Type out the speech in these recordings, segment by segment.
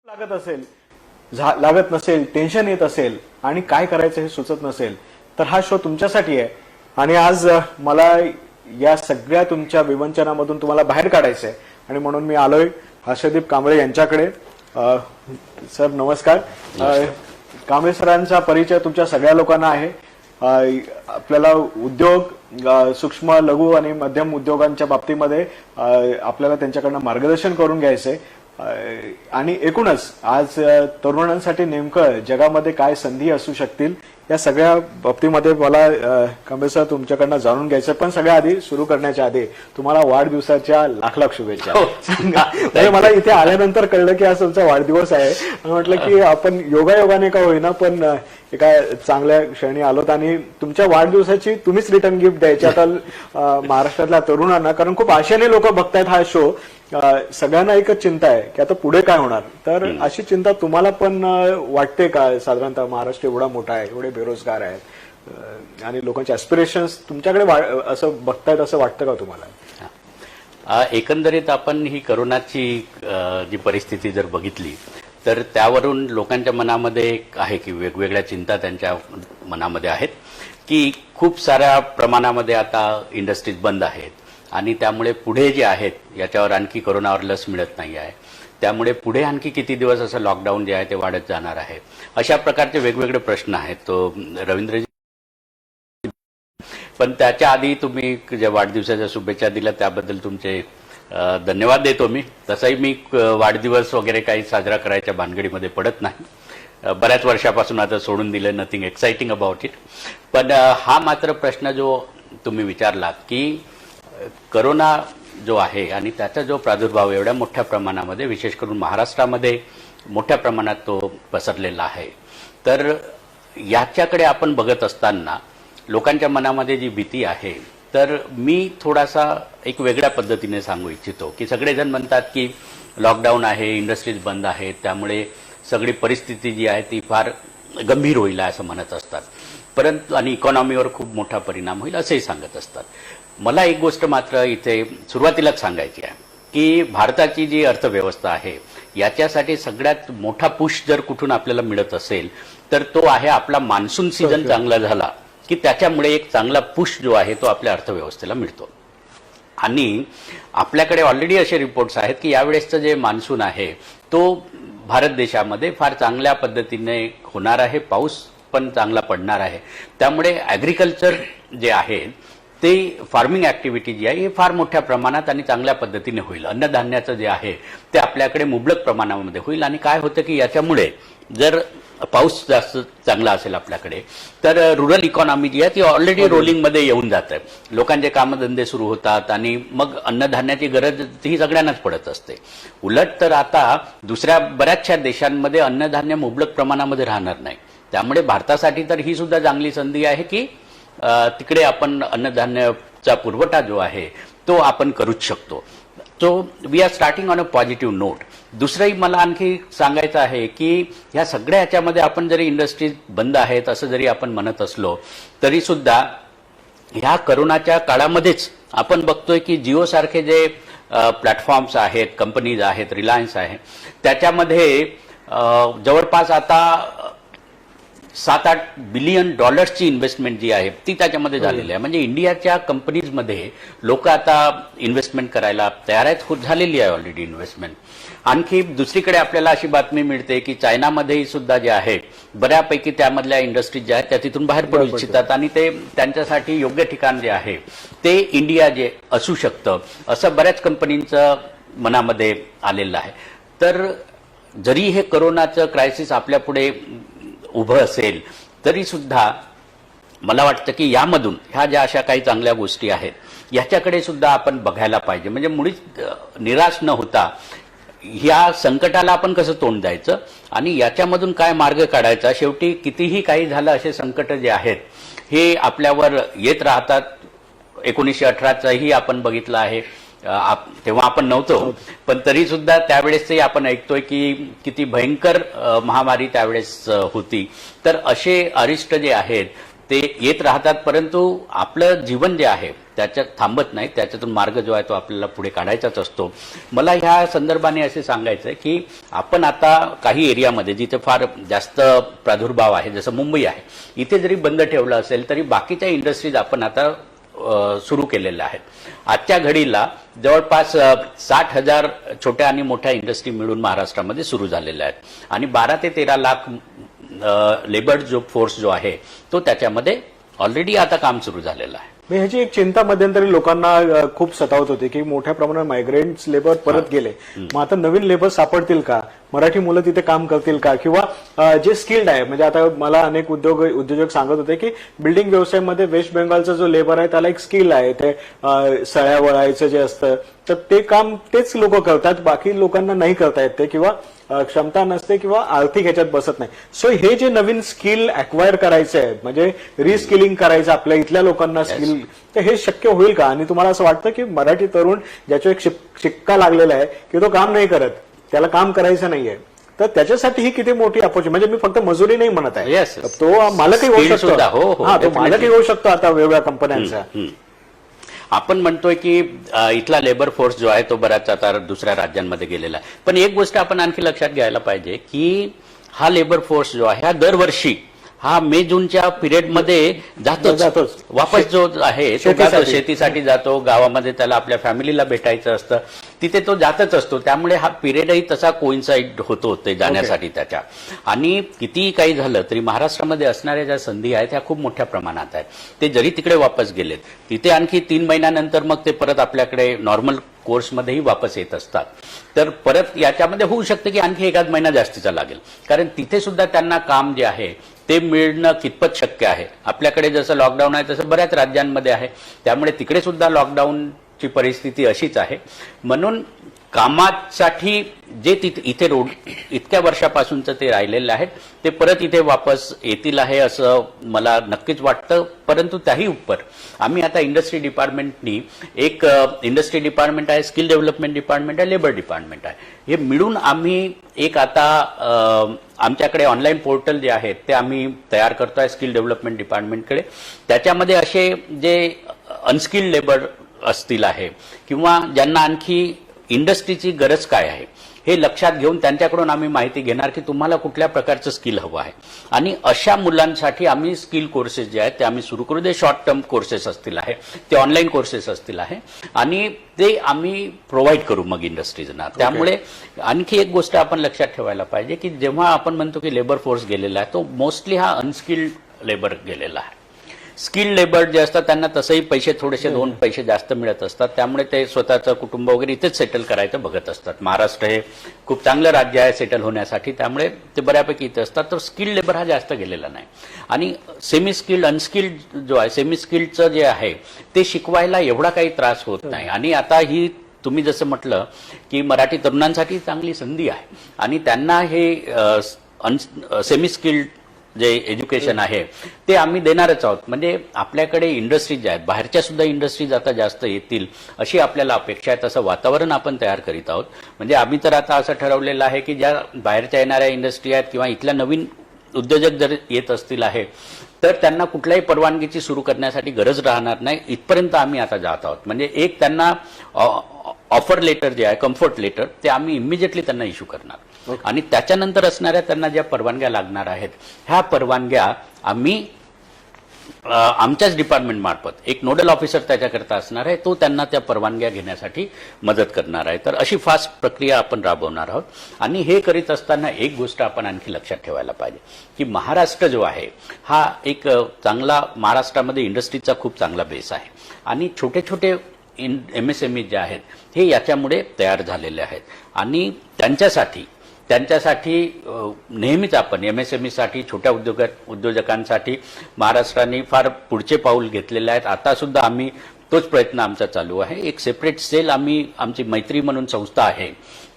लागत असेल, लागत नसेल, टेन्शन येत असेल आणि काय करायचं हे सुचत नसेल तर हा शो तुमच्यासाठी आहे. आणि आज मला या सगळ्या तुमच्या विवंचनामधून तुम्हाला बाहेर काढायचं आहे आणि म्हणून मी आलोय हर्षदीप कांबळे यांच्याकडे. सर नमस्कार. कांबळे सरांचा परिचय तुमच्या सगळ्या लोकांना आहे. आपल्याला उद्योग, सूक्ष्म लघु आणि मध्यम उद्योगांच्या बाबतीमध्ये आपल्याला त्यांच्याकडनं मार्गदर्शन करून घ्यायचंय आणि एकूणच आज तरुणांसाठी नेमकं जगामध्ये काय संधी असू शकतील या सगळ्या बाबतीमध्ये मला कांबळे सर तुमच्याकडनं जाणून घ्यायचं. पण सगळ्या आधी सुरू करण्याच्या आधी तुम्हाला वाढदिवसाच्या लाख लाख शुभेच्छा. म्हणजे मला इथे आल्यानंतर कळलं की आज तुमचा वाढदिवस आहे. म्हटलं की आपण योगायोगाने का होईना पण एका चांगल्या क्षणी आलोत आणि तुमच्या वाढदिवसाची तुम्हीच रिटर्न गिफ्ट द्यायची आता महाराष्ट्रातल्या तरुणांना. कारण खूप आशेने लोक बघतायत हा शो. सगळ्यांना एकच चिंता आहे की आता पुढे काय होणार. तर अशी चिंता तुम्हाला पण वाटते का? साधारणतः महाराष्ट्र एवढा मोठा आहे, एवढे बेरोजगार आहेत आणि लोकांचे ऍस्पिरेशन्स तुमच्याकडे असं बघतायत असं वाटतं का तुम्हाला? एकंदरीत आपण ही करोनाची जी परिस्थिती जर बघितली तर त्यावरून लोकांच्या मनामध्ये आहे की वेगवेगळ्या चिंता त्यांच्या मनामध्ये आहेत की खूप साऱ्या प्रमाणामध्ये आता इंडस्ट्रीज बंद आहेत आणि त्यामुळे पुढे जे आहेत याच्यावर आणखी कोरोनावर लस मिळत नाही आहे. त्यामुळे पुढे आणखी किती दिवस असं लॉकडाऊन जे आहे ते वाढत जाणार आहे. अशा प्रकारचे वेगवेगळे प्रश्न आहेत. तो रवींद्रजी, पण त्याच्या आधी तुम्ही ज्या वाढदिवसाच्या शुभेच्छा दिल्या त्याबद्दल तुमचे धन्यवाद देतो मी. तसाही मी वाढदिवस वगैरे काही साजरा करायच्या भानगडीमध्ये पडत नाही. बऱ्याच वर्षापासून आता सोडून दिलं. Nothing exciting about it. पण हा मात्र प्रश्न जो तुम्ही विचारलात की करोना जो आहे आणि त्याचा जो प्रादुर्भाव एवढ्या मोठ्या प्रमाणामध्ये विशेष करून महाराष्ट्रामध्ये मोठ्या प्रमाणात तो पसरलेला आहे, तर याच्याकडे आपण बघत असताना लोकांच्या मनामध्ये जी भीती आहे तर मी थोडासा एक वेगळ्या पद्धतीने सांगू इच्छितो की सगळेजण म्हणतात की लॉकडाऊन आहे, इंडस्ट्रीज बंद आहेत, त्यामुळे सगळी परिस्थिती जी आहे ती फार गंभीर होईल असं म्हणत असतात, परंतु आणि इकॉनॉमीवर खूप मोठा परिणाम होईल असंही सांगत असतात. मला एक गोष्ट मात्र इथे सुरुवातीलाच सांगायची आहे की भारताची जी अर्थव्यवस्था आहे याच्यासाठी सगळ्यात मोठा पुश जर कुठून आपल्याला मिळत असेल तर तो आहे आपला मान्सून सीझन चांगला झाला की त्याच्यामुळे एक चांगला पुश जो आहे तो आपल्या अर्थव्यवस्थेला मिळतो. आणि आपल्याकडे ऑलरेडी असे रिपोर्ट्स आहेत की यावेळेसचं जे मान्सून आहे तो भारत देशामध्ये फार चांगल्या पद्धतीने होणार आहे. पाऊस पण चांगला पडणार आहे. त्यामुळे ॲग्रिकल्चर जे आहे ते फार्मिंग ॲक्टिव्हिटी जी आहे हे फार मोठ्या प्रमाणात आणि चांगल्या पद्धतीने होईल. अन्नधान्याचं जे आहे ते आपल्याकडे मुबलक प्रमाणामध्ये होईल. आणि काय होतं की याच्यामुळे जर पाऊस जास्त चांगला असेल आपल्याकडे तर रुरल इकॉनॉमी जी आहे ती ऑलरेडी रोलिंगमध्ये येऊन जातं. लोकांचे कामधंदे सुरू होतात आणि मग अन्नधान्याची गरज ही सगळ्यांनाच पडत असते. उलट तर आता दुसऱ्या बऱ्याचशा देशांमध्ये अन्नधान्य मुबलक प्रमाणामध्ये राहणार नाही. त्यामुळे भारतासाठी तर ही सुद्धा चांगली संधी आहे की तिकडे आपण अन्नधान्याचा पुरवठा जो आहे तो आपण करूच शकतो. So we are starting on a positive note. दुसरंही मला आणखी सांगायचं आहे की ह्या सगळ्या ह्याच्यामध्ये आपण जरी इंडस्ट्रीज बंद आहेत असं जरी आपण म्हणत असलो तरी सुद्धा ह्या करोनाच्या काळामध्येच आपण बघतोय की जिओसारखे जे प्लॅटफॉर्म्स आहेत, कंपनीज आहेत, रिलायन्स आहे, त्याच्यामध्ये जवळपास आता 7-8 बिलियन डॉलर्सची इन्व्हेस्टमेंट जी आहे ती त्याच्यामध्ये झालेली आहे. म्हणजे इंडियाच्या कंपनीजमध्ये लोक आता इन्व्हेस्टमेंट करायला तयार आहेत. झालेली आहे ऑलरेडी इन्व्हेस्टमेंट. आणखी दुसरीकडे आपल्याला अशी बातमी मिळते की चायनामध्येही सुद्धा जे आहे बऱ्यापैकी त्यामधल्या इंडस्ट्रीज ज्या आहेत त्या तिथून बाहेर पडू इच्छितात आणि ते त्यांच्यासाठी योग्य ठिकाण जे आहे ते इंडिया जे असू शकतं असं बऱ्याच कंपनींचं मनामध्ये आलेलं आहे. तर जरी हे करोनाचं क्रायसिस आपल्यापुढे उभं असेल तरी सुद्धा मला वाटतं की यामधून ह्या ज्या अशा काही चांगल्या गोष्टी आहेत याच्याकडे सुद्धा आपण बघायला पाहिजे. म्हणजे मुळीच निराश न होता ह्या संकटाला आपण कसं तोंड द्यायचं आणि याच्यामधून काय मार्ग काढायचा. शेवटी कितीही काही झालं असे संकट जे आहेत हे आपल्यावर येत राहतात. 1918चाही आपण बघितलं आहे. तेव्हा आपण नव्हतो पण तरी सुद्धा त्यावेळेसही आपण ऐकतोय की किती भयंकर महामारी त्यावेळेस होती. तर असे अरिष्ट जे आहेत ते येत राहतात, परंतु आपलं जीवन जे आहे त्याच्यात थांबत नाही, त्याच्यातून मार्ग जो आहे तो आपल्याला पुढे काढायचाच असतो. मला ह्या संदर्भाने असे सांगायचं आहे की आपण आता काही एरियामध्ये जिथे फार जास्त प्रादुर्भाव आहे, जसं मुंबई आहे, इथे जरी बंद ठेवलं असेल तरी बाकीच्या इंडस्ट्रीज आपण आता सुरू केलेल्या आहेत. आजच्या घडीला जवळपास 60,000 छोट्या आणि मोठ्या इंडस्ट्री मिळून महाराष्ट्रामध्ये सुरू झालेल्या आहेत आणि 12 ते 13 लाख लेबर जो फोर्स जो आहे तो त्याच्यामध्ये ऑलरेडी आता काम सुरू झालेलं आहे. मी ह्याची एक चिंता मध्यंतरी लोकांना खूप सतावत होती की मोठ्या प्रमाणात मायग्रेंट्स लेबर परत गेले, मग आता नवीन लेबर सापडतील का, मराठी मुलं तिथे काम करतील का, किंवा जे स्किल्ड आहे, म्हणजे आता मला अनेक उद्योजक सांगत होते की बिल्डिंग व्यवसायामध्ये वेस्ट बेंगॉलचा जो लेबर आहे त्याला एक स्किल आहे, ते सळ्या वळायचं जे असतं तर ते काम तेच लोक करतात, बाकी लोकांना नाही करता येत ते, किंवा क्षमता नसते किंवा आर्थिक ह्याच्यात बसत नाही. सो हे जे नवीन स्किल अक्वायर करायचं आहे, म्हणजे रिस्किलिंग करायचं आपल्या इथल्या लोकांना स्किल, तर हे शक्य होईल का? आणि तुम्हाला असं वाटतं की मराठी तरुण ज्याच्या एक शिक्का लागलेला आहे की तो काम नाही करत, त्याला काम करायचं नाहीये, तर त्याच्यासाठी ही किती मोठी अपॉर्च्युनिटी, म्हणजे मी फक्त मजुरी नाही म्हणत आहे, Yes. तो मालकही होऊ Skill शकतो. सुद्धा, हो, हो, हा, तो definitely. मालकही होऊ शकतो आता वेगवेगळ्या कंपन्यांचा. आपण म्हणतोय की इथला लेबर फोर्स जो आहे तो बराच आता दुसऱ्या राज्यांमध्ये गेलेला आहे, पण एक गोष्ट आपण आणखी लक्षात घ्यायला पाहिजे की हा लेबर फोर्स जो आहे हा दरवर्षी हा मे जूनच्या पिरियडमध्ये जातोच. वापस जो आहे तो जातो, शेतीसाठी जातो, गावामध्ये त्याला आपल्या फॅमिलीला भेटायचं असतं, तिथे तो जातच असतो. त्यामुळे हा पिरियडही तसा कोइन्साइड होतो ते जाण्यासाठी त्याच्या. आणि कितीही काही झालं तरी महाराष्ट्रामध्ये असणाऱ्या ज्या संधी आहेत त्या खूप मोठ्या प्रमाणात आहेत. ते जरी तिकडे वापस गेलेत तिथे आणखी 3 महिन्यानंतर मग ते परत आपल्याकडे नॉर्मल कोर्समध्येही वापस येत असतात. तर परत याच्यामध्ये होऊ शकतं की आणखी एखाद महिना जास्तीचा लागेल, कारण तिथे सुद्धा त्यांना काम जे आहे ते मिळणं कितपत शक्य आहे. आपल्याकडे जसं लॉकडाऊन आहे तसं बऱ्याच राज्यांमध्ये आहे, त्यामुळे तिकडे सुद्धा लॉकडाऊनची परिस्थिती अशीच आहे. म्हणून कामासाठी जे इथे रोड इतक्या वर्षापासूनचं ते राहिलेले आहेत ते परत इथे वापस येतील आहे असं मला नक्कीच वाटतं. परंतु त्याही उपर आम्ही आता इंडस्ट्री डिपार्टमेंटनी एक इंडस्ट्री डिपार्टमेंट आहे, स्किल डेव्हलपमेंट डिपार्टमेंट आहे, लेबर डिपार्टमेंट आहे, हे मिळून आम्ही एक आता आमच्याकडे ऑनलाईन पोर्टल जे आहेत ते आम्ही तयार करतोय स्किल डेव्हलपमेंट डिपार्टमेंटकडे. त्याच्यामध्ये असे जे अनस्किल्ड लेबर असतील आहे किंवा ज्यांना आणखी इंडस्ट्रीची गरज काय आहे हे लक्षात घेऊन त्यांच्याकडून आम्ही माहिती घेणार की तुम्हाला कुठल्या प्रकारचं स्किल हवं आहे, आणि अशा मुलांसाठी आम्ही स्किल कोर्सेस जे आहेत ते आम्ही सुरू करू. दे शॉर्ट टर्म कोर्सेस असतील आहे, ते ऑनलाईन कोर्सेस असतील आहे, आणि ते आम्ही प्रोव्हाइड करू मग इंडस्ट्रीजना. त्यामुळे आणखी एक गोष्ट आपण लक्षात ठेवायला पाहिजे की जेव्हा आपण म्हणतो की लेबर फोर्स गेलेला आहे तो मोस्टली हा अनस्किल्ड लेबर गेलेला आहे. स्किल्ड लेबर जे असतात त्यांना तसंही पैसे थोडेसे 2 पैसे जास्त मिळत असतात, त्यामुळे ते स्वतःचं कुटुंब वगैरे इथेच सेटल करायचं बघत असतात. महाराष्ट्र हे खूप चांगलं राज्य आहे सेटल होण्यासाठी, त्यामुळे ते बऱ्यापैकी इथे असतात. तर स्किल्ड लेबर हा जास्त गेलेला नाही. आणि सेमी स्किल्ड अनस्किल्ड जो आहे, सेमी स्किल्डचं जे आहे ते शिकवायला एवढा काही त्रास होत नाही. आणि आता ही तुम्ही जसं म्हटलं की मराठी तरुणांसाठी चांगली संधी आहे आणि त्यांना हे सेमी स्किल्ड जे एज्युकेशन आहे ते आम्ही देणारच आहोत. म्हणजे आपल्याकडे इंडस्ट्रीज आहेत, बाहेरच्या सुद्धा इंडस्ट्रीज आता जास्त येतील अशी आपल्याला अपेक्षा आहे. तसं वातावरण आपण तयार करीत आहोत. म्हणजे आम्ही तर आता असं ठरवलेलं आहे की ज्या बाहेरच्या येणाऱ्या इंडस्ट्री आहेत किंवा इथल्या नवीन उद्योजक जर येत असतील आहे तर त्यांना कुठल्याही परवानगीची सुरू करण्यासाठी गरज राहणार नाही, इथपर्यंत आम्ही आता जात आहोत. म्हणजे एक त्यांना ऑफर लेटर जे आहे, कम्फर्ट लेटर, ते आम्ही इमिजिएटली त्यांना इश्यू करणार. आणि त्याच्यानंतर असणाऱ्या त्यांना ज्या परवानग्या लागणार आहेत ह्या परवानग्या आम्ही आमच्याच डिपार्टमेंट मार्फत एक नोडल ऑफिसर त्याच्याकरता असणार आहे, तो त्यांना त्या परवानग्या घेण्यासाठी मदत करणार आहे. तर अशी फास्ट प्रक्रिया आपण राबवणार आहोत. आणि हे करीत असताना एक गोष्ट आपण आणखी लक्षात ठेवायला पाहिजे की महाराष्ट्र जो आहे हा एक चांगला, महाराष्ट्रामध्ये इंडस्ट्रीचा खूप चांगला बेस आहे आणि छोटे छोटे MSME जे आहेत हे याच्यामुळे तयार झालेले आहेत. आणि त्यांच्यासाठी नेहमीच आपण MSME साठी, छोट्या उद्योजकांसाठी महाराष्ट्राने फार पुढचे पाऊल घेतलेले आहेत. आता सुद्धा आम्ही तोच प्रयत्न आमचा चालू आहे. एक सेपरेट सेल आम्ही, आमची मैत्री म्हणून संस्था आहे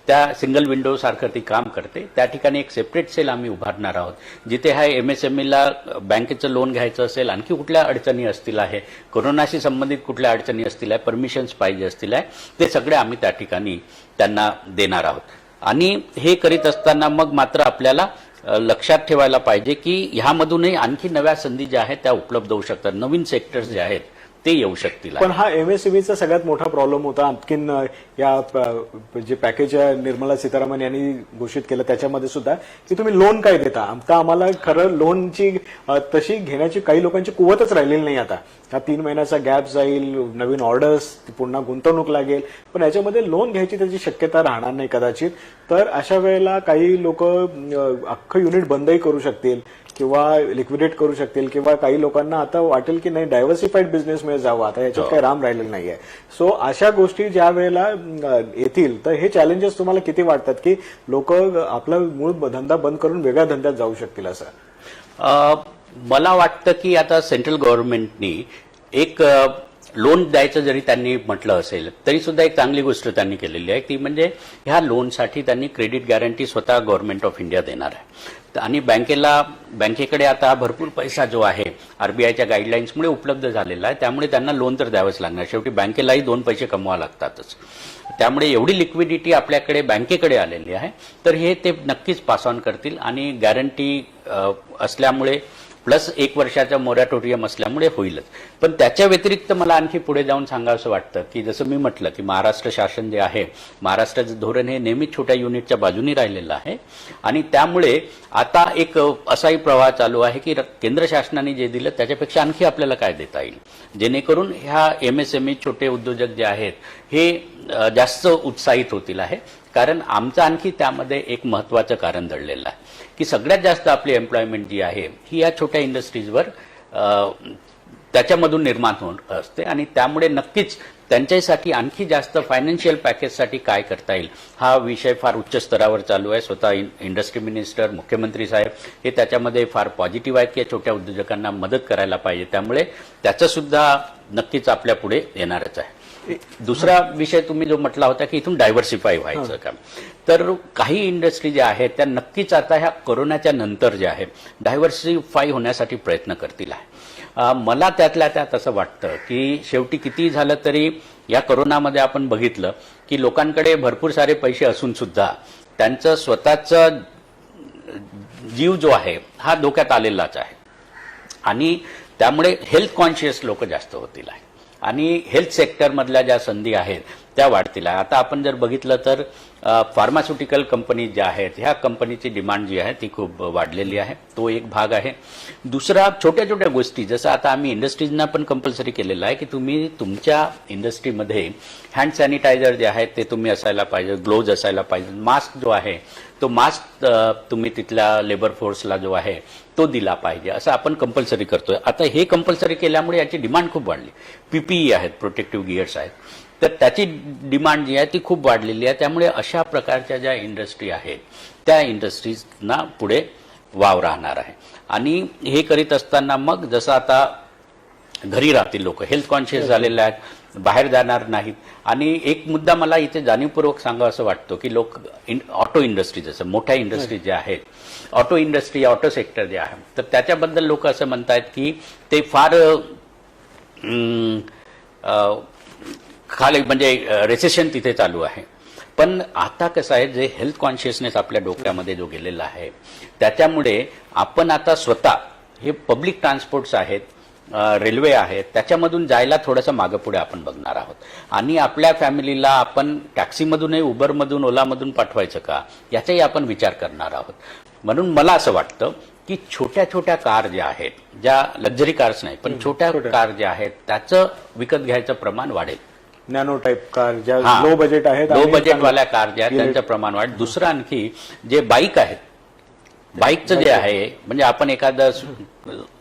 त्या सिंगल विंडो सारखं ती काम करते, त्या ठिकाणी एक सेपरेट सेल आम्ही उभारणार आहोत जिथे हा MSMEला बँकेचं लोन घ्यायचं असेल, आणखी कुठल्या अडचणी असतील आहे, कोरोनाशी संबंधित कुठल्या अडचणी असतील आहे, परमिशन्स पाहिजे असतील आहे, ते सगळे आम्ही त्या ठिकाणी त्यांना देणार आहोत. आणि हे करीत असताना मग मात्र आपल्याला लक्षात ठेवायला पाहिजे की ह्यामधूनही आणखी नव्या संधी ज्या आहेत त्या उपलब्ध होऊ शकतात. नवीन सेक्टर्स जे आहेत ते येऊ शकतील. पण हा एमएसएमईचा सगळ्यात मोठा प्रॉब्लेम होता. आणखीन जे पॅकेज निर्मला सीतारामन यांनी घोषित केलं त्याच्यामध्ये सुद्धा की तुम्ही लोन काय देता. आता आम्हाला खरं लोनची तशी घेण्याची काही लोकांची कुवतच राहिलेली नाही. आता हा 3 महिन्याचा गॅप जाईल, नवीन ऑर्डर्स, पुन्हा गुंतवणूक लागेल, पण याच्यामध्ये लोन घ्यायची त्याची शक्यता राहणार नाही कदाचित. तर अशा वेळेला काही लोक अख्खं युनिट बंदही करू शकतील किंवा लिक्विडेट करू शकतील, किंवा काही लोकांना आता वाटेल की नाही डायव्हर्सिफाईड बिझनेसमध्ये जावं, आता याच्यात काही राम राहिलेलं नाहीये. सो अशा गोष्टी ज्या वेळेला येतील तर हे चॅलेंजेस तुम्हाला किती वाटतात की लोक आपला मूळ धंदा बंद करून वेगळ्या धंद्यात जाऊ शकतील असं? मला वाटतं की आता सेंट्रल गव्हर्नमेंटनी एक लोन द्यायचं जरी त्यांनी म्हटलं असेल तरी सुद्धा एक चांगली गोष्ट त्यांनी केलेली आहे, ती म्हणजे ह्या लोनसाठी त्यांनी क्रेडिट गॅरंटी स्वतः गव्हर्नमेंट ऑफ इंडिया देणार आहे. आणि बँकेकडे आता भरपूर पैसा जो आहे आरबीआयच्या गाईडलाईन्समुळे उपलब्ध झालेला आहे, त्यामुळे त्यांना लोन तर द्यावंच लागणार. शेवटी बँकेलाही 2 पैसे कमवावे लागतातच. त्यामुळे एवढी लिक्विडिटी आपल्याकडे बँकेकडे आलेली आहे, तर हे ते नक्कीच पास ऑन करतील. आणि गॅरंटी असल्यामुळे प्लस 1 वर्षाचा मोरॅटोरियम असल्यामुळे होईलच. पण त्याच्या व्यतिरिक्त मला आणखी पुढे जाऊन सांगावंसं वाटतं की जसं मी म्हटलं की महाराष्ट्र शासन जे आहे, महाराष्ट्राचं धोरण हे नेहमीच छोट्या युनिटच्या बाजूनी राहिलेलं आहे. आणि त्यामुळे आता एक असाही प्रवाह चालू आहे की केंद्र शासनाने जे दिलं त्याच्यापेक्षा आणखी आपल्याला काय देता येईल, जेणेकरून ह्या एमएसएमई छोटे उद्योजक जे आहेत हे जास्त उत्साहित होतील आहे. कारण आमचं आणखी त्यामध्ये एक महत्वाचं कारण दडलेलं आहे की सगळ्यात जास्त आपली एम्प्लॉयमेंट जी आहे ही या छोट्या इंडस्ट्रीजवर त्याच्यामधून निर्माण होत असते. आणि त्यामुळे नक्कीच त्यांच्यासाठी आणखी जास्त फायनान्शियल पॅकेजसाठी काय करता येईल हा विषय फार उच्च स्तरावर चालू आहे. स्वतः इंडस्ट्री मिनिस्टर, मुख्यमंत्री साहेब हे त्याच्यामध्ये फार पॉझिटिव्ह आहेत की छोट्या उद्योजकांना मदत करायला पाहिजे. त्यामुळे त्याचं सुद्धा नक्कीच आपल्या पुढे येणारच आहे. दुसरा विषय तुम्ही जो म्हटला होता की इथून डायव्हर्सिफाय व्हायचं काम, तर काही इंडस्ट्री ज्या आहेत त्या नक्कीच आता ह्या कोरोनाच्या नंतर ज्या आहे डायव्हर्सिफाय होण्यासाठी प्रयत्न करतील आहे. मला त्यातल्या त्यात असं वाटतं की शेवटी किती झालं तरी या कोरोनामध्ये आपण बघितलं की लोकांकडे भरपूर सारे पैसे असून सुद्धा त्यांचं स्वतःचा जीव जो आहे हा धोक्यात आलेलाच आहे. आणि त्यामुळे हेल्थ कॉन्शियस लोक जास्त होतील आहे आणि हेल्थ सेक्टरमधल्या ज्या संधी आहेत त्या वाढतील आहे. आता आपण जर बघितलं तर फार्मास्युटिकल कंपनी ज्या आहेत ह्या कंपनीची डिमांड जी आहे ती खूप वाढलेली आहे, तो एक भाग आहे. दुसरा छोट्या छोट्या गोष्टी जसं आता आम्ही इंडस्ट्रीजना पण कंपल्सरी केलेलं आहे की तुम्ही तुमच्या इंडस्ट्रीमध्ये हँड सॅनिटायझर जे आहेत ते तुम्ही असायला पाहिजे, ग्लोव्ज असायला पाहिजे, मास्क जो आहे तो मास्क तुम्ही तिथल्या लेबर फोर्सला जो आहे तो दिला पाहिजे, असं आपण कंपल्सरी करतोय. आता हे कंपल्सरी केल्यामुळे याची डिमांड खूप वाढली. पीपीई आहेत, प्रोटेक्टिव्ह गिअर्स आहेत, तर त्याची डिमांड जी आहे ती खूप वाढलेली आहे. त्यामुळे अशा प्रकारच्या ज्या इंडस्ट्री आहेत त्या इंडस्ट्रीजना पुढे वाव राहणार आहे. आणि हे करीत असताना मग जसं आता घरी राहतील लोक, हेल्थ कॉन्शियस झालेले आहेत, बाहेर जाणार नाहीत. आणि एक मुद्दा मला इथे जाणीवपूर्वक सांगावं असं वाटतो की लोक ऑटो इंडस्ट्री जसं मोठ्या इंडस्ट्री ज्या आहेत, ऑटो इंडस्ट्री, ऑटो सेक्टर जे आहे, तर त्याच्याबद्दल लोक असं म्हणतात की ते फार खाली म्हणजे रेसेशन तिथे चालू आहे. पण आता कसं आहे, जे हेल्थ कॉन्शियसनेस आपल्या डोक्यामध्ये जो गेलेला आहे त्याच्यामुळे आपण आता स्वतः हे पब्लिक ट्रान्सपोर्ट्स आहेत, रेल्वे आहेत, त्याच्यामधून जायला थोडंसं मागं पुढे आपण बघणार आहोत. आणि आपल्या फॅमिलीला आपण टॅक्सीमधूनही, उबरमधून, ओलामधून पाठवायचं का याचाही आपण विचार करणार आहोत. म्हणून मला असं वाटतं की छोट्या छोट्या कार ज्या आहेत, ज्या लक्झरी कार्स नाही पण छोट्या कार ज्या आहेत त्याचं विकत घ्यायचं प्रमाण वाढेल. नॅनो टाईप कार ज्या लो बजेट आहेत, लो बजेटवाल्या कार ज्या आहेत त्यांचं प्रमाण वाढेल. दुसरं आणखी जे बाईक आहेत, बाईकचं जे आहे म्हणजे आपण एखादं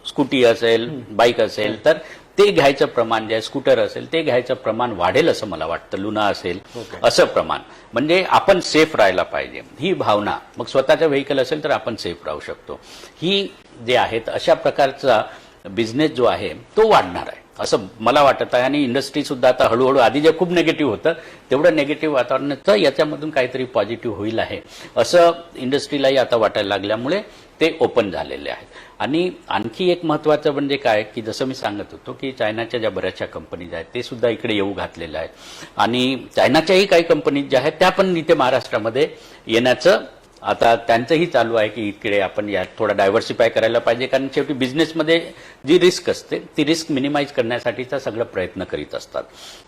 स्कूटी असेल, बाईक असेल तर ते घ्यायचं प्रमाण जे आहे, स्कूटर असेल ते घ्यायचं प्रमाण वाढेल असं मला वाटतं. लुना असेल असं प्रमाण, म्हणजे आपण सेफ राहायला पाहिजे ही भावना. मग स्वतःचं व्हेकल असेल तर आपण सेफ राहू शकतो. ही जे आहेत अशा प्रकारचा बिझनेस जो आहे तो वाढणार आहे असं मला वाटत आहे. आणि इंडस्ट्री सुद्धा आता हळूहळू, आधी जे खूप निगेटिव्ह होतं तेवढं निगेटिव्ह वातावरणाचं याच्यामधून काहीतरी पॉझिटिव्ह होईल आहे असं इंडस्ट्रीलाही आता वाटायला लागल्यामुळे ते ओपन झालेले आहेत. आणि आणखी एक महत्त्वाचं म्हणजे काय की जसं मी सांगत होतो की चायनाच्या ज्या बऱ्याचशा कंपनीज आहेत ते सुद्धा इकडे येऊ घातलेल्या आहेत. आणि चायनाच्याही काही कंपनीज ज्या आहेत त्या पण इथे महाराष्ट्रामध्ये येण्याचं आता त्यांचंही चालू आहे की इकडे आपण या थोडा डायव्हर्सिफाय करायला पाहिजे, कारण शेवटी बिझनेसमध्ये जी रिस्क असते ती रिस्क मिनिमाइज करण्यासाठीचा सगळं प्रयत्न करीत असतात.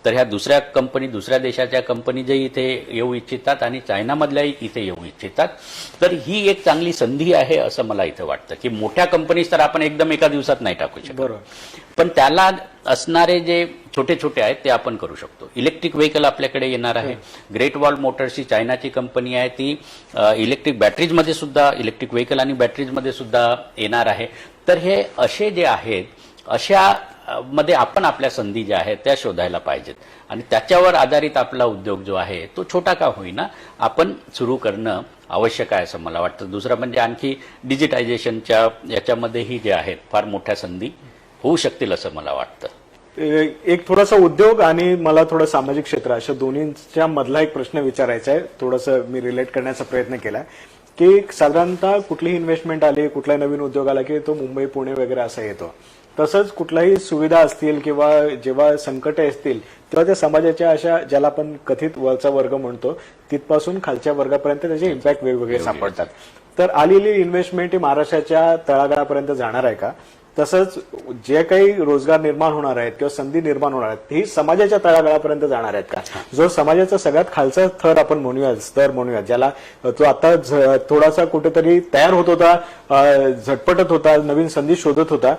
तर ह्या दुसऱ्या देशाच्या कंपनी जे इथे येऊ इच्छितात आणि चायनामधल्याही इथे येऊ इच्छितात, तर ही एक चांगली संधी आहे असं मला इथं वाटतं. की मोठ्या कंपनीज तर आपण एकदम एका दिवसात नाही टाकू शकत, बरोबर, पण त्याला असणारे जे छोटे छोटे आहेत ते आपण करू शकतो. इलेक्ट्रिक व्हेकल आपल्याकडे येणार आहे. ग्रेट वॉल मोटर्स ही चायनाची कंपनी आहे, ती इलेक्ट्रिक बॅटरीजमध्ये सुद्धा, इलेक्ट्रिक व्हेकल आणि बॅटरीजमध्ये सुद्धा येणार आहे. तर हे असे जे आहेत, अशा मध्ये आपण आपल्या संधी ज्या आहेत त्या शोधायला पाहिजेत आणि त्याच्यावर आधारित आपला उद्योग जो आहे तो छोटा का होईना आपण सुरू करणं आवश्यक आहे असं मला वाटतं. दुसरं म्हणजे आणखी डिजिटायझेशनच्या याच्यामध्येही जे आहेत फार मोठ्या संधी होऊ शकतील असं मला वाटतं. एक थोडासा उद्योग आणि मला थोडं सामाजिक क्षेत्र अशा दोन्हीच्या मधला एक प्रश्न विचारायचा आहे. थोडंसं मी रिलेट करण्याचा प्रयत्न केला की साधारणतः कुठलीही इन्व्हेस्टमेंट आली, कुठलाही नवीन उद्योग आला की तो मुंबई पुणे वगैरे असा येतो. तसंच कुठल्याही सुविधा असतील किंवा जेव्हा संकटे असतील तेव्हा त्या समाजाच्या अशा ज्याला आपण कथित वरचा वर्ग म्हणतो तिथपासून खालच्या वर्गापर्यंत त्याचे इम्पॅक्ट वेगवेगळे सापडतात. तर आलेली इन्व्हेस्टमेंट ही महाराष्ट्राच्या तळागाळापर्यंत जाणार आहे का? तसंच जे काही रोजगार निर्माण होणार आहेत किंवा संधी निर्माण होणार आहेत ही समाजाच्या तळागाळापर्यंत जाणार आहेत का? जो समाजाचा सगळ्यात खालचा स्तर आपण म्हणूया, स्तर म्हणूया, ज्याला तो आता थोडासा कुठेतरी तयार होत होता, झटपटत होता, नवीन संधी शोधत होता,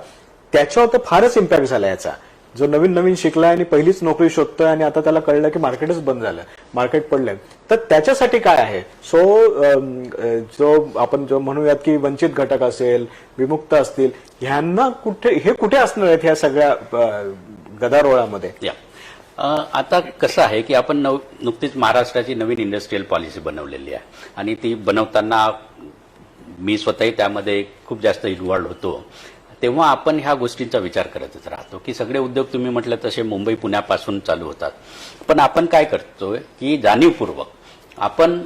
त्याच्यावर तर फारच इम्पॅक्ट झाला याचा. जो नवीन नवीन शिकलाय आणि पहिलीच नोकरी शोधतोय आणि आता त्याला कळलं की मार्केटच बंद झालं, मार्केट पडलंय, तर त्याच्यासाठी काय आहे? जो आपण जो म्हणूयात की वंचित घटक असेल, विमुक्त असतील, ह्यांना कुठे असणार आहेत ह्या सगळ्या गदारोळामध्ये? आता कसं आहे की आपण नुकतीच महाराष्ट्राची नवीन इंडस्ट्रियल पॉलिसी बनवलेली आहे आणि ती बनवताना मी स्वतःही त्यामध्ये खूप जास्त इन्व्हॉल्व होतो. तेव्हा आपण ह्या गोष्टींचा विचार करतच राहतो की सगळे उद्योग तुम्ही म्हटलं तसे मुंबई पुण्यापासून चालू होतात, पण आपण काय करतोय की जाणीवपूर्वक आपण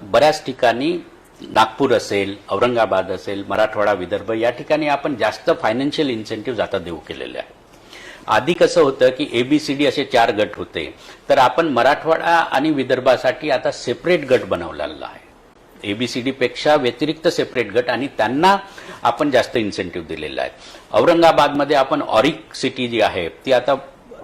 बऱ्याच ठिकाणी नागपूर असेल, औरंगाबाद असेल, मराठवाडा, विदर्भ या ठिकाणी आपण जास्त फायनान्शियल इन्सेंटिव्ह आता देऊ केलेले आहे. आधी कसं होतं की ABCD असे 4 गट होते, तर आपण मराठवाडा आणि विदर्भासाठी आता सेपरेट गट बनवलेला आहे. ABCD पेक्षा व्यतिरिक्त सेपरेट गट आणि त्यांना आपण जास्त इन्सेंटिव्ह दिलेला आहे. औरंगाबादमध्ये आपण ऑरिक सिटी जी आहे ती आता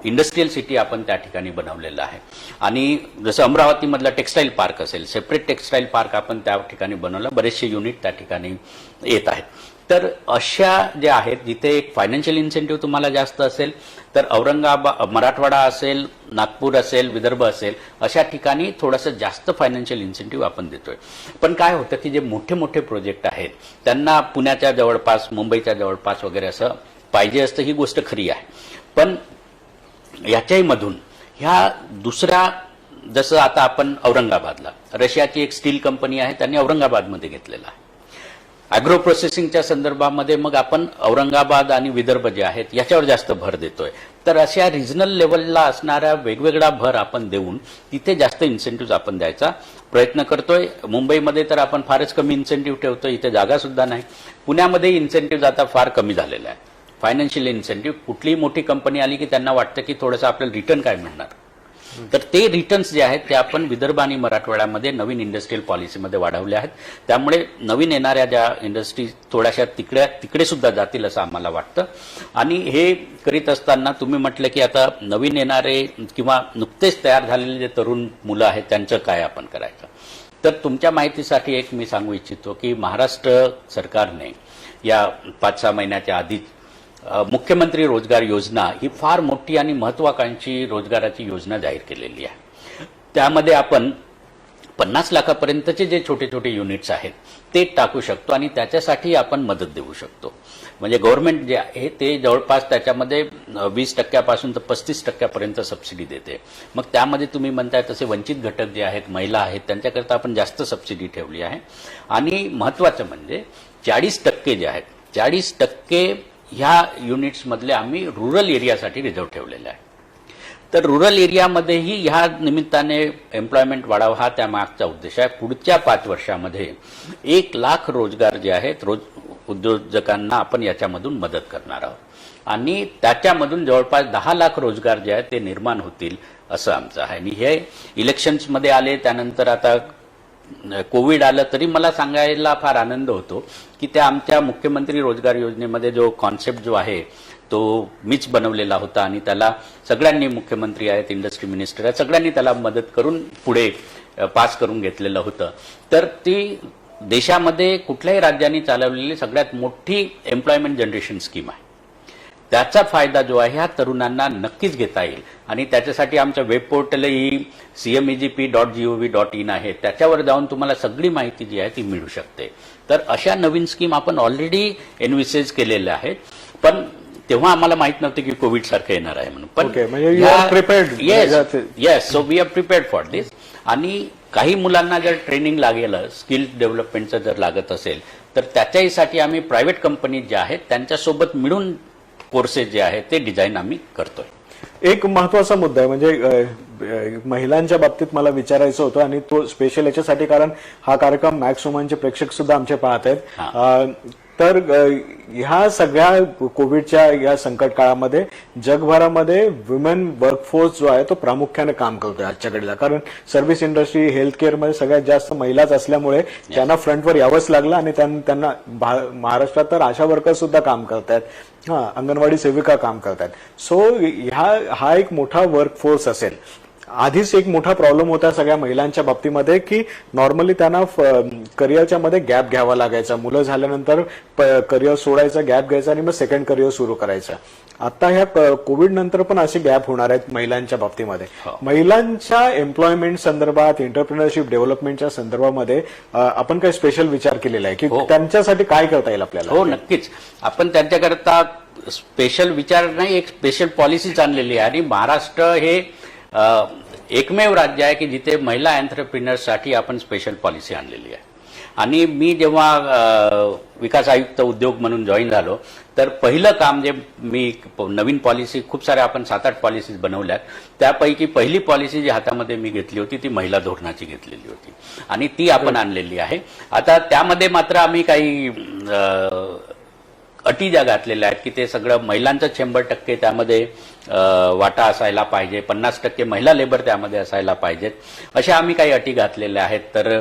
इंडस्ट्रियल सिटी आपण त्या ठिकाणी बनवलेलं आहे. आणि जसं अमरावतीमधला टेक्स्टाईल पार्क असेल, सेपरेट टेक्स्टाईल पार्क आपण त्या ठिकाणी बनवलं, बरेचसे युनिट त्या ठिकाणी येत आहेत. तर अशा ज्या आहेत जिथे एक फायनान्शियल इन्सेंटिव्ह तुम्हाला जास्त असेल, तर मराठवाडा असेल, नागपूर असेल, विदर्भ असेल, अशा ठिकाणी थोडंसं जास्त फायनान्शियल इन्सेंटिव्ह आपण देतोय. पण काय होतं की जे मोठे मोठे प्रोजेक्ट आहेत त्यांना पुण्याच्या जवळपास, मुंबईच्या जवळपास वगैरे असं पाहिजे असतं, ही गोष्ट खरी आहे. पण याच्याही मधून ह्या दुसऱ्या, जसं आता आपण औरंगाबादला रशियाची एक स्टील कंपनी आहे, त्यांनी औरंगाबादमध्ये घेतलेला आहे. अॅग्रो प्रोसेसिंगच्या संदर्भामध्ये मग आपण औरंगाबाद आणि विदर्भ जे आहेत याच्यावर जास्त भर देतोय. तर अशा रिजनल लेवलला असणाऱ्या वेगवेगळा भर आपण देऊन तिथे जास्त इन्सेंटिव्ह आपण द्यायचा प्रयत्न करतोय. मुंबईमध्ये तर आपण फारच कमी इन्सेंटिव्ह ठेवतोय, इथे जागा सुद्धा नाही. पुण्यामध्ये इन्सेंटिव्ह आता फार कमी झालेला आहे, फायनान्शियल इन्सेंटिव्ह. कुठलीही मोठी कंपनी आली की त्यांना वाटतं की थोडंसं आपल्याला रिटर्न काय मिळणार, तर ते रिटर्न्स जे आहेत ते आपण विदर्भ आणि मराठवाड्यामध्ये नवीन इंडस्ट्रियल पॉलिसीमध्ये वाढवले आहेत. त्यामुळे नवीन येणाऱ्या ज्या इंडस्ट्रीज थोड्याशा तिकडे सुद्धा जातील असं आम्हाला वाटतं. आणि हे करीत असताना तुम्ही म्हटलं की आता नवीन येणारे किंवा नुकतेच तयार झालेले जे तरुण मुलं आहेत त्यांचं काय आपण करायचं, तर तुमच्या माहितीसाठी एक मी सांगू इच्छितो की महाराष्ट्र सरकारने या 5-6 महिन्याच्या आधीच मुख्यमंत्री रोजगार योजना ही फार मोठी आणि महत्वाकांक्षी रोजगाराची योजना जाहीर केलेली आहे. त्यामध्ये आपण 50 लाखापर्यंतचे जे छोटे छोटे युनिट्स आहेत ते टाकू शकतो आणि त्याच्यासाठी आपण मदत देऊ शकतो. म्हणजे गव्हर्नमेंट जे आहे ते जवळपास त्याच्यामध्ये 20% पासून तर 35% सबसिडी देते. मग त्यामध्ये तुम्ही म्हणताय तसे वंचित घटक जे आहेत, महिला आहेत, त्यांच्याकरता आपण जास्त सबसिडी ठेवली आहे. आणि महत्वाचं म्हणजे 40% जे आहेत, 40% ह्या युनिट्समधले आम्ही रुरल एरियासाठी रिझर्व ठेवलेले आहे. तर रुरल एरियामध्येही ह्या निमित्ताने एम्प्लॉयमेंट वाढावा हा त्यामागचा उद्देश आहे. पुढच्या 5 वर्षामध्ये 1 लाख रोजगार जे आहेत उद्योजकांना आपण याच्यामधून मदत करणार आहोत आणि त्याच्यामधून जवळपास 10 लाख रोजगार जे आहेत ते निर्माण होतील असं आमचं आहे. आणि हे इलेक्शन्समध्ये आले, त्यानंतर आता कोविड आलं तरी मला सांगायला फार आनंद होतो की त्या आमच्या मुख्यमंत्री रोजगार योजनेमध्ये जो कॉन्सेप्ट जो आहे तो मीच बनवलेला होता आणि त्याला सगळ्यांनी, मुख्यमंत्री आहेत, इंडस्ट्री मिनिस्टर आहेत, सगळ्यांनी त्याला मदत करून पुढे पास करून घेतलेलं होतं. तर ती देशामध्ये कुठल्याही राज्यांनी चालवलेली सगळ्यात मोठी एम्प्लॉयमेंट जनरेशन स्कीम आहे. त्याचा फायदा जो आहे ह्या तरुणांना नक्कीच घेता येईल आणि त्याच्यासाठी आमचं वेब पोर्टल ही cmegp.gov.in आहे. त्याच्यावर जाऊन तुम्हाला सगळी माहिती जी आहे ती मिळू शकते. तर अशा नवीन स्कीम आपण ऑलरेडी एनविसेज केलेल्या आहेत, पण तेव्हा आम्हाला माहित नव्हतं की कोविड सारखं येणार आहे म्हणून. पण yes, so we are prepared for this. आणि काही मुलांना जर ट्रेनिंग लागेल, स्किल डेव्हलपमेंटचं जर लागत असेल तर त्याच्याहीसाठी आम्ही प्रायव्हेट कंपनी ज्या आहेत त्यांच्यासोबत मिळून कोर्सेस जे आहेत ते डिझाईन आम्ही करतोय. एक महत्वाचा मुद्दा आहे म्हणजे महिलांच्या बाबतीत मला विचारायचं होतं आणि तो स्पेशल याच्यासाठी कारण हा कार्यक्रम मॅक्स वुमनचे प्रेक्षक सुद्धा आमचे पाहत आहेत. तर ह्या सगळ्या कोविडच्या या संकट काळामध्ये जगभरामध्ये वुमेन वर्कफोर्स जो आहे तो प्रामुख्याने काम करतोय आजच्या घडीला. कारण सर्व्हिस इंडस्ट्री, हेल्थ केअरमध्ये सगळ्यात जास्त महिलाच असल्यामुळे त्यांना फ्रंटवर यावंच लागलं आणि त्यांना महाराष्ट्रात तर आशा वर्कर सुद्धा काम करतायत, अंगणवाडी सेविका काम करतात. सो हा एक मोठा वर्कफोर्स असेल. आधीच एक मोठा प्रॉब्लेम होता सगळ्या महिलांच्या बाबतीमध्ये की नॉर्मली त्यांना करिअरच्या मध्ये गॅप घ्यावा लागायचा. मुलं झाल्यानंतर करिअर सोडायचं, गॅप घ्यायचा आणि मग सेकंड करिअर सुरू करायचं. आता ह्या कोविड नंतर पण असे गॅप होणार आहेत महिलांच्या बाबतीमध्ये. महिलांच्या एम्प्लॉयमेंट संदर्भात, एंटरप्रिनरशिप डेव्हलपमेंटच्या संदर्भामध्ये आपण काही स्पेशल विचार केलेला आहे की त्यांच्यासाठी काय करता येईल आपल्याला? हो, नक्कीच. आपण त्यांच्याकरता स्पेशल विचार नाही, एक स्पेशल पॉलिसीच आणलेली आहे. आणि महाराष्ट्र हे एकमेव राज्य आहे की जिथे महिला एंटरप्रिनर्ससाठी आपण स्पेशल पॉलिसी आणलेली आहे. आणि मी जेव्हा विकास आयुक्त उद्योग म्हणून जॉईन झालो तर पहिलं काम जे मी नवीन पॉलिसी, खूप साऱ्या आपण 7-8 पॉलिसीज बनवल्यात, त्यापैकी पहिली पॉलिसी जी हातामध्ये मी घेतली होती ती महिला धोरणाची घेतलेली होती आणि ती आपण आणलेली आहे. आता त्यामध्ये मात्र आम्ही काही अटी ज्या घातलेल्या आहेत की ते सगळं महिलांचं 100% त्यामध्ये वाटा असायला पाहिजे, 50% महिला लेबर त्यामध्ये असायला पाहिजेत, अशा आम्ही काही अटी घातलेल्या आहेत. तर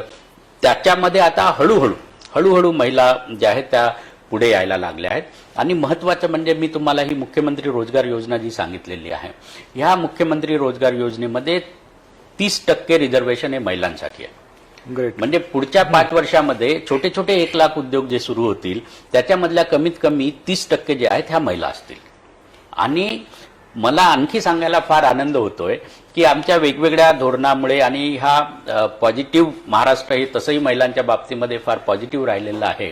त्याच्यामध्ये आता हळूहळू महिला ज्या आहेत त्या पुढे यायला लागल्या आहेत. आणि महत्वाचं म्हणजे मी तुम्हाला ही मुख्यमंत्री रोजगार योजना जी सांगितलेली आहे, ह्या मुख्यमंत्री रोजगार योजनेमध्ये 30% रिझर्वेशन हे महिलांसाठी आहे. म्हणजे पुढच्या 5 वर्षामध्ये छोटे छोटे 1 लाख उद्योग जे सुरू होतील त्याच्यामधल्या कमीत कमी 30% जे आहेत ह्या महिला असतील. आणि मला आणखी सांगायला फार आनंद होतोय की आमच्या वेगवेगळ्या धोरणामुळे आणि हा पॉझिटिव्ह महाराष्ट्र हे तसंही महिलांच्या बाबतीमध्ये फार पॉझिटिव्ह राहिलेलं आहे,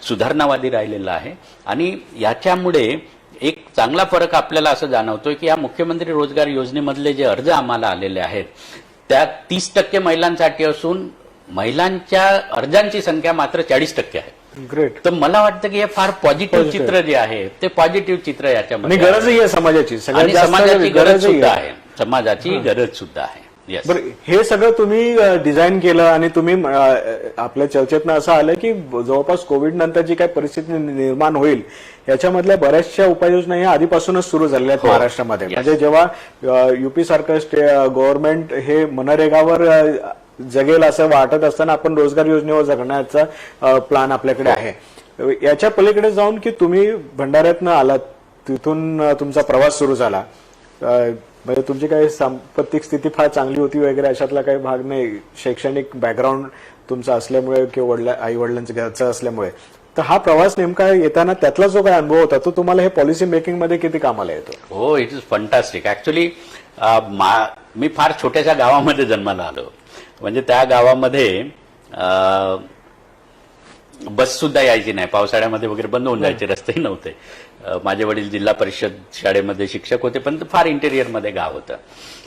सुधारणावादी राहिलेलं आहे. आणि याच्यामुळे एक चांगला फरक आपल्याला असं जाणवतोय की या मुख्यमंत्री रोजगार योजनेमधले जे अर्ज आम्हाला आलेले आहेत त्यात 30% महिलांसाठी असून महिलांच्या अर्जांची संख्या मात्र 40% आहे. ग्रेट. तर मला वाटतं की हे फार पॉझिटिव्ह चित्र जे आहे ते पॉझिटिव्ह चित्र याच्यामध्ये गरजही आहे समाजाची, आणि समाजाची गरज सुद्धा आहे, समाजाची गरज सुद्धा आहे. बरं, हे सगळं तुम्ही डिझाईन केलं आणि तुम्ही आपल्या चर्चेतनं असं आलं की जवळपास कोविड नंतर जी काही परिस्थिती निर्माण होईल याच्यामधल्या बऱ्याचशा उपाययोजना या आधीपासूनच सुरू झालेल्या आहेत महाराष्ट्रामध्ये. म्हणजे जेव्हा युपी सारखं गव्हर्नमेंट हे मनरेगावर जगेल असं वाटत असताना आपण रोजगार योजनेवर जगण्याचा प्लॅन आपल्याकडे आहे. याच्या पलीकडे जाऊन की तुम्ही भंडाऱ्यातनं आलात, तिथून तुमचा प्रवास सुरू झाला, म्हणजे तुमची काही सांपत्तिक स्थिती फार चांगली होती वगैरे अशातला काही भाग नाही, शैक्षणिक बॅकग्राऊंड तुमचं असल्यामुळे किंवा आई वडिलांचं घरचं असल्यामुळे. तर हा प्रवास नेमका येताना त्यातला जो काही अनुभव होता तो तुम्हाला हे पॉलिसी मेकिंग मध्ये किती कामाला येतो? हो, इट इज फंटास्टिक. ऍक्च्युली मी फार छोट्याशा गावामध्ये जन्माला आलो. म्हणजे त्या गावामध्ये बस सुद्धा यायची नाही, पावसाळ्यामध्ये वगैरे बंद होऊन जायचे, रस्तेही नव्हते. माझे वडील जिल्हा परिषद शाळेमध्ये शिक्षक होते, पण फार इंटेरियरमध्ये गाव होतं.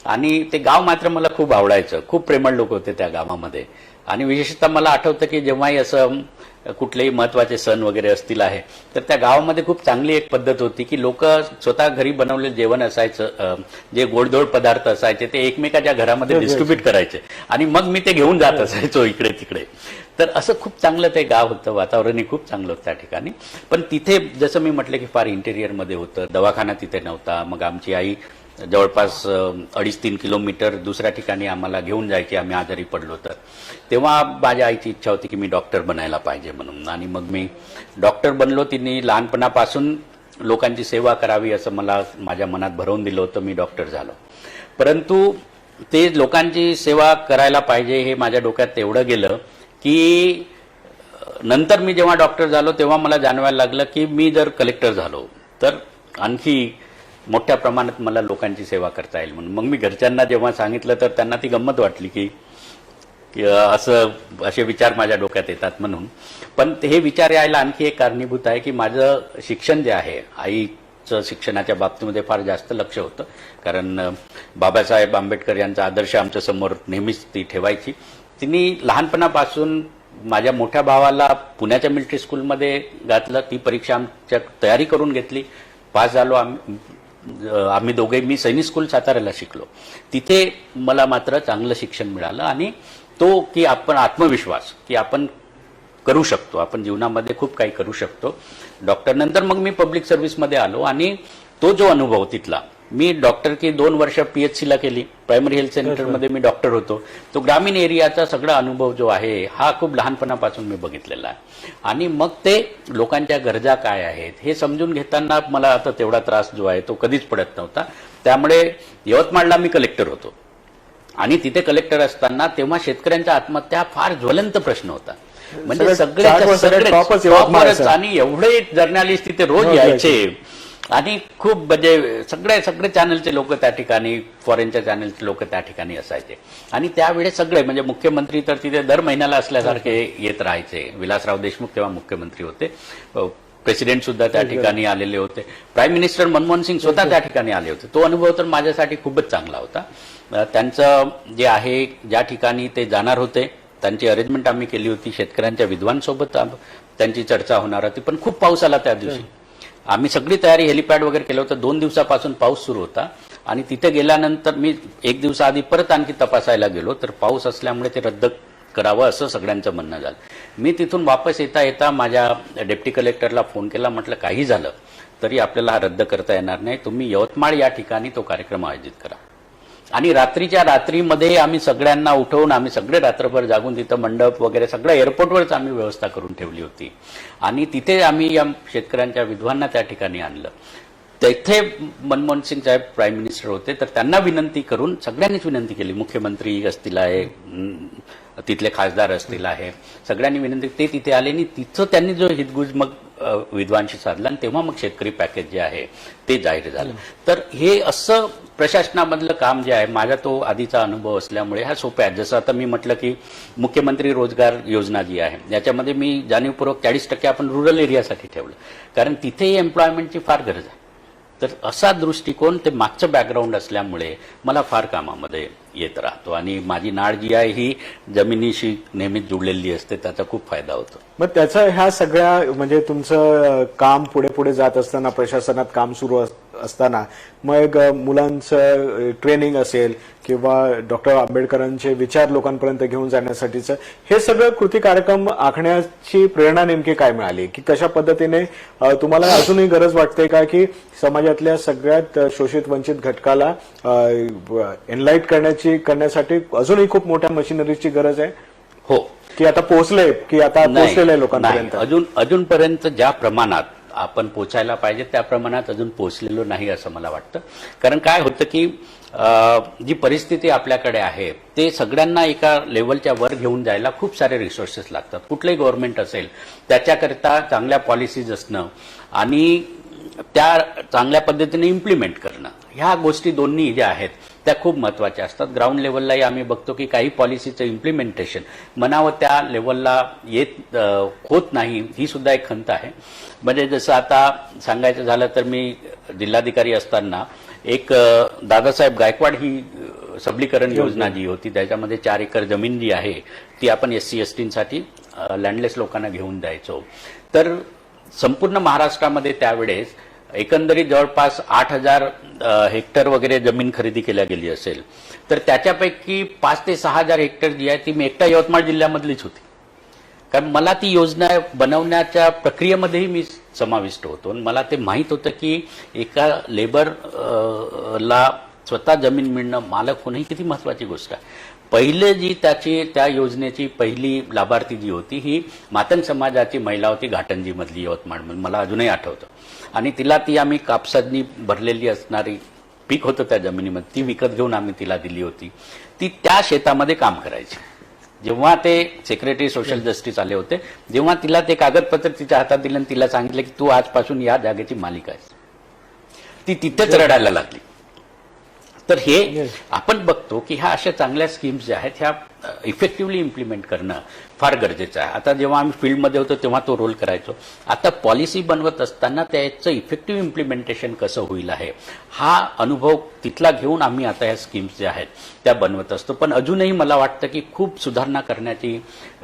आणि ते गाव मात्र मला खूप आवडायचं. खूप प्रेमळ लोक होते त्या गावामध्ये. आणि विशेषतः मला आठवतं की जेव्हाही असं कुठलेही महत्वाचे सण वगैरे असतील आहे तर त्या गावामध्ये खूप चांगली एक पद्धत होती की लोक स्वतः घरी बनवलेलं जेवण असायचं, जे गोडधोड पदार्थ असायचे ते एकमेकाच्या घरामध्ये डिस्ट्रीब्यूट करायचे आणि मग मी ते घेऊन जात असायचो इकडे तिकडे. तर असं खूप चांगलं ते गाव होतं, वातावरणही खूप चांगलं होतं त्या ठिकाणी. पण तिथे जसं मी म्हटलं की फार इंटेरियरमध्ये होतं, दवाखाना तिथे नव्हता. मग आमची आई जवळपास 2.5-3 किलोमीटर दुसऱ्या ठिकाणी आम्हाला घेऊन जायची आम्ही आजारी पडलो तर. तेव्हा माझ्या आईची इच्छा होती की मी डॉक्टर बनायला पाहिजे म्हणून, आणि मग मी डॉक्टर बनलो. तिने लहानपणापासून लोकांची सेवा करावी असं मला माझ्या मनात भरवून दिलं होतं. मी डॉक्टर झालो, परंतु ते लोकांची सेवा करायला पाहिजे हे माझ्या डोक्यात एवढं गेलं की नंतर मी जेव्हा डॉक्टर झालो तेव्हा मला जाणवायला लागलं की मी जर कलेक्टर झालो तर आणखी मोठ्या प्रमाणात मला लोकांची सेवा करता येईल म्हणून. मग मी घरच्यांना जेव्हा सांगितलं तर त्यांना ती गंमत वाटली की असे विचार माझ्या डोक्यात येतात म्हणून. पण हे विचार यायला आणखी एक कारणीभूत आहे की माझं शिक्षण जे आहे, आईचं शिक्षणाच्या बाबतीमध्ये फार जास्त लक्ष होतं, कारण बाबासाहेब आंबेडकर यांचा आदर्श आमच्या समोर नेहमीच ती ठेवायची. तिने लहानपणापासून माझ्या मोठ्या भावाला पुण्याच्या मिलिटरी स्कूलमध्ये घातलं. ती परीक्षा आमच्या तयारी करून घेतली, पास झालो आम्ही दोघे. मी सैनिक स्कूल साताऱ्याला शिकलो. तिथे मला मात्र चांगलं शिक्षण मिळालं, आणि तो की आपण आत्मविश्वास की आपण करू शकतो, आपण जीवनामध्ये खूप काही करू शकतो. डॉक्टर नंतर मग मी पब्लिक सर्व्हिसमध्ये आलो, आणि तो जो अनुभव तिथला, मी डॉक्टर की 2 वर्ष PHC ला केली, प्रायमरी हेल्थ सेंटरमध्ये मी डॉक्टर होतो. तो ग्रामीण एरियाचा सगळा अनुभव जो आहे हा खूप लहानपणापासून मी बघितलेला आहे. आणि मग ते लोकांच्या गरजा काय आहेत हे समजून घेताना मला आता तेवढा त्रास जो आहे तो कधीच पडत नव्हता. त्यामुळे यवतमाळला मी कलेक्टर होतो, आणि तिथे कलेक्टर असताना तेव्हा शेतकऱ्यांच्या आत्महत्या फार ज्वलंत प्रश्न होता. म्हणजे सगळे टॉपच, आणि एवढे जर्नलिस्ट तिथे रोज यायचे, आणि खूप म्हणजे सगळे चॅनलचे लोक त्या ठिकाणी, फॉरेनच्या चॅनलचे लोक त्या ठिकाणी असायचे. आणि त्यावेळेस सगळे म्हणजे मुख्यमंत्री तर तिथे दर महिन्याला असल्यासारखे येत राहायचे. विलासराव देशमुख तेव्हा मुख्यमंत्री होते, प्रेसिडेंट सुद्धा त्या ठिकाणी आलेले होते, प्राईम मिनिस्टर मनमोहन सिंग स्वतः त्या ठिकाणी आले होते. तो अनुभव तर माझ्यासाठी खूपच चांगला होता. त्यांचं जे आहे, ज्या ठिकाणी ते जाणार होते त्यांची अरेंजमेंट आम्ही केली होती. शेतकऱ्यांच्या विद्वांसोबत त्यांची चर्चा होणार होती, पण खूप पाऊस आला त्या दिवशी. आम्ही सगळी तयारी, हेलिपॅड वगैरे केलं होतं. 2 दिवसापासून पाऊस सुरू होता, आणि तिथे गेल्यानंतर मी 1 दिवसाआधी परत आणखी तपासायला गेलो, तर पाऊस असल्यामुळे ते रद्द करावं असं सगळ्यांचं म्हणणं झालं. मी तिथून वापस येता येता माझ्या डेप्टी कलेक्टरला फोन केला. म्हटलं काही झालं तरी आपल्याला हा रद्द करता येणार नाही, तुम्ही यवतमाळ या ठिकाणी तो कार्यक्रम आयोजित करा. आणि रात्रीच्या रात्रीमध्ये आम्ही सगळ्यांना उठवून आम्ही सगळे रात्रभर जागून तिथं मंडप वगैरे सगळं एअरपोर्टवरच आम्ही व्यवस्था करून ठेवली होती. आणि तिथे आम्ही या शेतकऱ्यांच्या विद्वांना त्या ठिकाणी आणलं. तेथे मनमोहन सिंग साहेब प्राईम मिनिस्टर होते, तर त्यांना विनंती करून सगळ्यांनीच विनंती केली, मुख्यमंत्री असतील आहे, तिथले खासदार असतील आहे, सगळ्यांनी विनंती. ते तिथे आले, आणि तिथं त्यांनी जो हितगुज मग विद्वांशी साधला, आणि तेव्हा मग शेतकरी पॅकेज जे आहे ते जाहीर झालं. तर हे असं प्रशासनामधलं काम जे आहे, माझा तो आधीचा अनुभव असल्यामुळे हा सोपा आहे. जसं आता मी म्हटलं की मुख्यमंत्री रोजगार योजना जी आहे याच्यामध्ये मी जाणीवपूर्वक 40% आपण रुरल एरियासाठी ठेवलं, कारण तिथेही एम्प्लॉयमेंटची फार गरज आहे. तर असा दृष्टिकोन, ते मागचं बॅकग्राऊंड असल्यामुळे मला फार कामामध्ये येत राहतो, आणि माझी नाळ जी आहे ही जमिनीशी नेहमीच जुळलेली असते, त्याचा खूप फायदा होतो. मग त्याचा ह्या सगळ्या म्हणजे तुमचं काम पुढे पुढे जात असताना, प्रशासनात काम सुरू असताना, मग मुलांचं ट्रेनिंग असेल किंवा डॉक्टर आंबेडकरांचे विचार लोकांपर्यंत घेऊन जाण्यासाठीचं हे सगळं कृती कार्यक्रम आखण्याची प्रेरणा नेमकी काय मिळाली, की कशा पद्धतीने तुम्हाला अजूनही गरज वाटते का की समाजातल्या सगळ्यात शोषित वंचित घटकाला एनलाइट करण्यासाठी अजूनही खूप मोठ्या मशिनरीची गरज आहे? हो, की आता पोहोचले, की आता पोहोचलेलं आहे लोकांपर्यंत? अजूनपर्यंत ज्या प्रमाणात आपण पोचायला पाहिजे त्या प्रमाणात अजून पोहोचलेलो नाही असं मला वाटतं. कारण काय होतं की जी परिस्थिती आपल्याकडे आहे ते सगळ्यांना एका लेवलच्या वर घेऊन जायला खूप सारे रिसोर्सेस लागतात. कुठलंही गव्हर्नमेंट असेल त्याच्याकरता चांगल्या पॉलिसीज असणं आणि त्या चांगल्या पद्धतीने इम्प्लिमेंट करणं, ह्या गोष्टी दोन्ही ज्या आहेत त्या खूप महत्त्वाच्या असतात. ग्राउंड लेवललाही आम्ही बघतो की काही पॉलिसीचं इम्प्लिमेंटेशन मनावं त्या लेवलला होत नाही, ही सुद्धा एक खंत आहे. म्हणजे जसं आता सांगायचं झालं तर मी जिल्हाधिकारी असताना एक दादासाहेब गायकवाड ही सबलीकरण योजना जी होती त्याच्यामध्ये 4 एकर जमीन जी आहे ती आपण SC ST साठी लँडलेस लोकांना घेऊन द्यायचो. तर संपूर्ण महाराष्ट्रामध्ये त्यावेळेस एकंदरीत जवळपास 8,000 हेक्टर वगैरे जमीन खरेदी केल्या गेली असेल, तर त्याच्यापैकी 5,000 ते 6,000 हेक्टर जी आहे ती मी एकटा यवतमाळ जिल्ह्यामधलीच होती. कारण मला ती योजना बनवण्याच्या प्रक्रियेमध्येही मी समाविष्ट होतो आणि मला ते माहीत होतं की एका लेबरला स्वतः जमीन मिळणं, मालक होणं ही किती महत्त्वाची गोष्ट आहे. पहिले जी त्या योजनेची पहिली लाभार्थी जी होती ही मातंग समाजाची महिला होती, घाटंजी मधली, यवतमाळ, मला अजूनही आठवतं. आणि तिला ती आम्ही कापसानी भरलेली असणारी पीक होतं त्या जमिनीमध्ये, ती विकत घेऊन आम्ही तिला दिली होती. ती त्या शेतामध्ये काम करायची. जेव्हा ते सेक्रेटरी सोशल जस्टिस आले होते, जेव्हा तिला ते कागदपत्र तिच्या हातात दिलं आणि तिला सांगितलं की तू आजपासून या जागेची मालिक आहेस, ती तिथेच रडायला लागली. तर हे आपण बघतो की ह्या अशा चांगल्या स्कीम्स ज्या आहेत ह्या इफेक्टिव्हली इम्प्लिमेंट करणं फार गरजेचं आहे. आता जेव्हा आम्ही फील्डमध्ये होतो तेव्हा तो रोल करायचो. आता पॉलिसी बनवत असताना त्याचं इफेक्टिव्ह इम्प्लिमेंटेशन कसं होईल आहे हा अनुभव तिथला घेऊन आम्ही आता ह्या स्कीम्स ज्या आहेत त्या बनवत असतो. पण अजूनही मला वाटतं की खूप सुधारणा करण्याची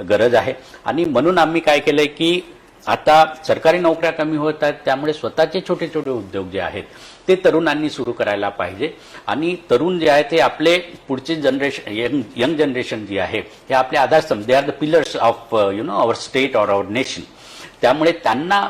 गरज आहे. आणि म्हणून आम्ही काय केलंय की आता सरकारी नोकऱ्या कमी होत आहेत, त्यामुळे स्वतःचे छोटे छोटे उद्योग जे आहेत ते तरुणांनी सुरू करायला पाहिजे. आणि तरुण जे आहे ते आपले पुढचे जनरेशन, यंग जनरेशन जी आहे हे आपले आधारस्तंभ, they are the pillars of our state or our nation. त्यामुळे त्यांना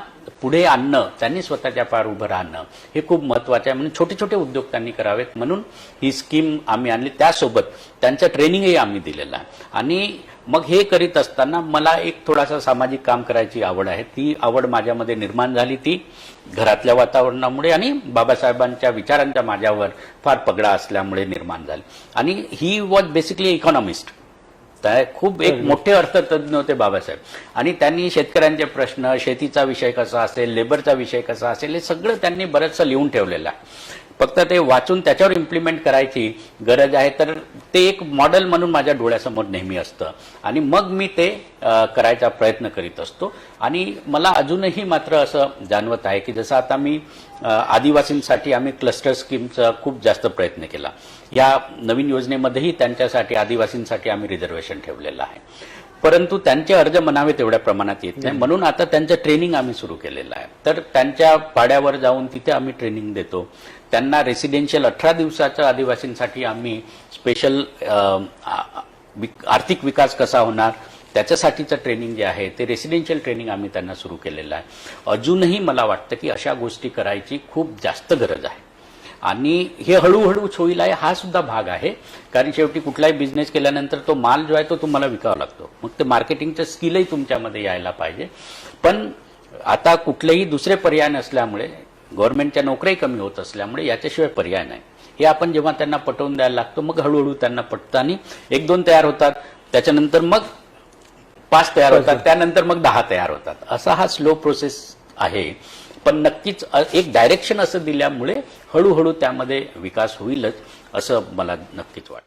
पुढे आणणं, त्यांनी स्वतःच्या पार उभं राहणं हे खूप महत्त्वाचं आहे. म्हणून छोटे छोटे उद्योग त्यांनी करावेत, म्हणून ही स्कीम आम्ही आणली. त्यासोबत त्यांचं ट्रेनिंगही आम्ही दिलेलं आहे. आणि मग हे करीत असताना मला एक थोडासा सामाजिक काम करायची आवड आहे. ती आवड माझ्यामध्ये निर्माण झाली ती घरातल्या वातावरणामुळे आणि बाबासाहेबांच्या विचारांचा माझ्यावर फार पगडा असल्यामुळे निर्माण झाली. आणि ही वॉज बेसिकली इकॉनॉमिस्ट, खूप एक मोठे अर्थतज्ञ होते बाबासाहेब. आणि त्यांनी शेतकऱ्यांचे प्रश्न, शेतीचा विषय कसा असेल, लेबरचा विषय कसा असेल, हे सगळं त्यांनी बरंचसं लिहून ठेवलेलं आहे. फक्त ते वाचून त्याच्यावर इम्प्लिमेंट करायची गरज आहे. तर ते एक मॉडेल म्हणून माझ्या डोळ्यासमोर नेहमी असतं आणि मग मी ते करायचा प्रयत्न करीत असतो. आणि मला अजूनही मात्र असं जाणवत आहे की जसं आता मी आदिवासींसाठी आम्ही क्लस्टर स्कीमचा खूप जास्त प्रयत्न केला. या नवीन योजनेमध्येही त्यांच्यासाठी, आदिवासींसाठी आम्ही रिझर्वेशन ठेवलेलं आहे. परंतु त्यांचे अर्ज म्हणावे तेवढ्या प्रमाणात येत नाही. म्हणून आता त्यांचं ट्रेनिंग आम्ही सुरू केलेलं आहे. तर त्यांच्या पाड्यावर जाऊन तिथे आम्ही ट्रेनिंग देतो. त्यांना रेसिडेन्शियल 18 दिवसाचं आदिवासींसाठी आम्ही स्पेशल आर्थिक विकास कसा होणार त्याच्यासाठीचं ट्रेनिंग जे आहे ते रेसिडेन्शियल ट्रेनिंग आम्ही त्यांना सुरू केलेलं आहे. अजूनही मला वाटतं की अशा गोष्टी करायची खूप जास्त गरज आहे. आणि हे हळूहळू होईल आहे हा सुद्धा भाग आहे. कारण शेवटी कुठलाही बिझनेस केल्यानंतर तो माल जो आहे तो तुम्हाला विकावा लागतो. मग ते मार्केटिंगचं स्किलही तुमच्यामध्ये यायला पाहिजे. पण आता कुठलेही दुसरे पर्याय नसल्यामुळे, गव्हर्नमेंटच्या नोकऱ्याही कमी होत असल्यामुळे याच्याशिवाय पर्याय नाही. हे आपण जेव्हा त्यांना पटवून द्यायला लागतो मग हळूहळू त्यांना पटतं आणि 1-2 तयार होतात, त्याच्यानंतर मग 5 तयार होतात, त्यानंतर मग 10 तयार होतात. असा हा स्लो प्रोसेस आहे. पण नक्कीच एक डायरेक्शन असं दिल्यामुळे हळूहळू त्यामध्ये विकास होईलच असं मला नक्कीच वाटतं.